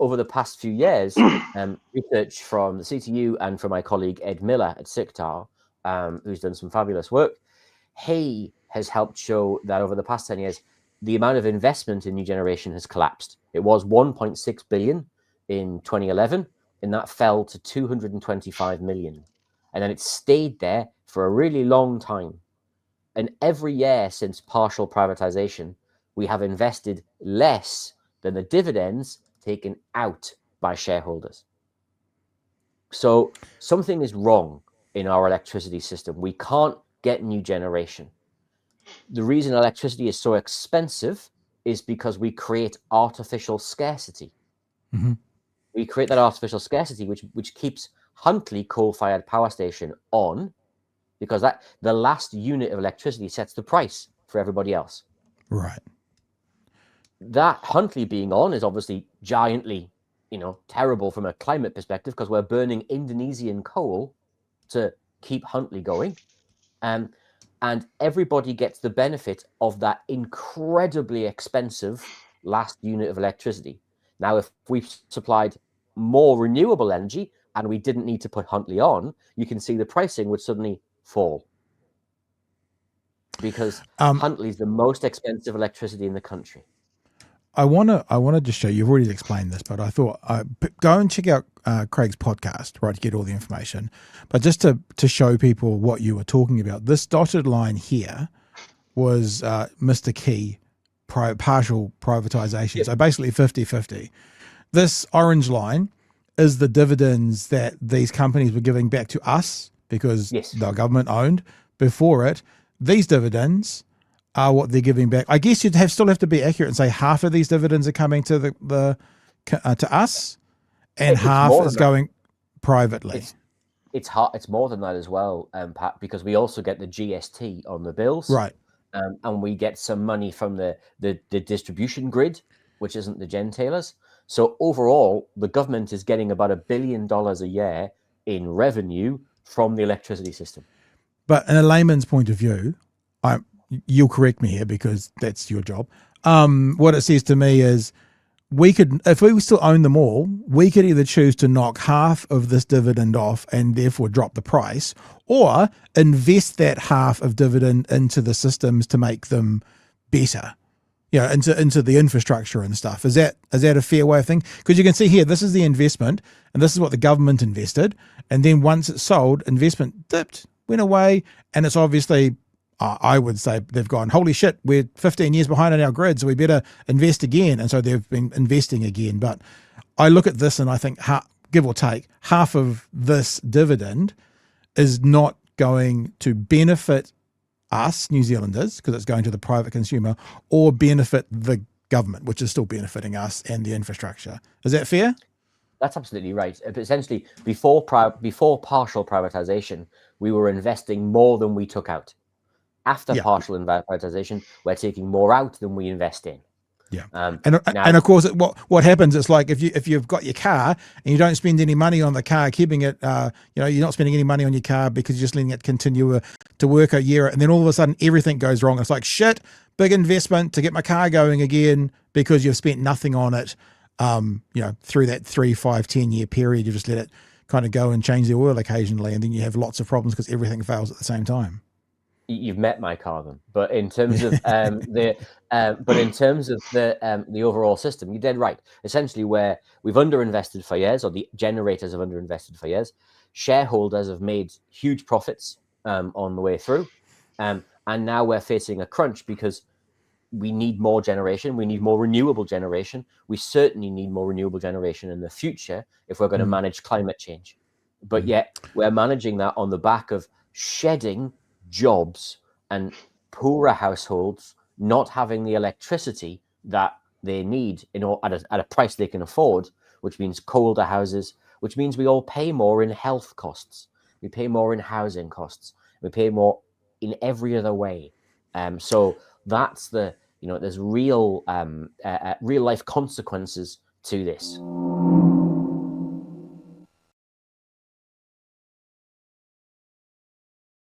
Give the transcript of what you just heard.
over the past few years, research from the CTU and from my colleague Ed Miller at SICTAR, who's done some fabulous work, he has helped show that over the past 10 years, the amount of investment in new generation has collapsed. It was 1.6 billion in 2011, and that fell to 225 million. And then it stayed there for a really long time. And every year since partial privatization, we have invested less than the dividends taken out by shareholders. So something is wrong in our electricity system. We can't get new generation. The reason electricity is so expensive is because we create artificial scarcity. Mm-hmm. We create that artificial scarcity, which keeps Huntley coal-fired power station on, because that the last unit of electricity sets the price for everybody else. Right. That Huntley being on is obviously giantly, terrible from a climate perspective, because we're burning Indonesian coal to keep Huntley going. And everybody gets the benefit of that incredibly expensive last unit of electricity. Now, if we supplied more renewable energy and we didn't need to put Huntley on, you can see the pricing would suddenly fall. Because Huntley is the most expensive electricity in the country. I want to just show you've already explained this, but I thought go and check out Craig's podcast, right, to get all the information. But just to show people what you were talking about, this dotted line here was Mr. Key, partial privatization. Yep. So basically 50-50. This orange line is the dividends that these companies were giving back to us because the government owned. Before it, these dividends are what they're giving back. I guess you'd still have to be accurate and say half of these dividends are coming to to us, and half is going privately. It's more than that as well, Pat, because we also get the GST on the bills, right? And we get some money from the distribution grid, which isn't the gentailers. So overall, the government is getting about $1 billion a year in revenue from the electricity system. But in a layman's point of view, you'll correct me here because that's your job. What it says to me is we could, if we still own them all, we could either choose to knock half of this dividend off and therefore drop the price, or invest that half of dividend into the systems to make them better, into the infrastructure and stuff. Is that a fair way of thinking? Because you can see here, this is the investment and this is what the government invested. And then once it's sold, investment dipped, went away, and it's obviously, I would say they've gone, holy shit, we're 15 years behind on our grid, so we better invest again. And so they've been investing again. But I look at this and I think, give or take, half of this dividend is not going to benefit us, New Zealanders, because it's going to the private consumer, or benefit the government, which is still benefiting us and the infrastructure. Is that fair? That's absolutely right. But essentially, before partial privatization, we were investing more than we took out. After partial privatization, we're taking more out than we invest in. Yeah, and of course, what happens? It's like if you've got your car and you don't spend any money on the car, keeping it, you're not spending any money on your car because you're just letting it continue to work a year, and then all of a sudden everything goes wrong. It's like, shit, big investment to get my car going again because you've spent nothing on it. Through that 3, 5, 10 year period, you just let it kind of go and change the oil occasionally, and then you have lots of problems because everything fails at the same time. You've met my carbon, but in terms of the overall system, you're dead right. Essentially, where we've underinvested for years, or the generators have underinvested for years, shareholders have made huge profits on the way through, and now we're facing a crunch because we need more generation. We need more renewable generation. We certainly need more renewable generation in the future if we're going to manage climate change. But yet we're managing that on the back of shedding jobs and poorer households not having the electricity that they need at a price they can afford, which means colder houses, which means we all pay more in health costs. We pay more in housing costs. We pay more in every other way. So that's there's real life consequences to this.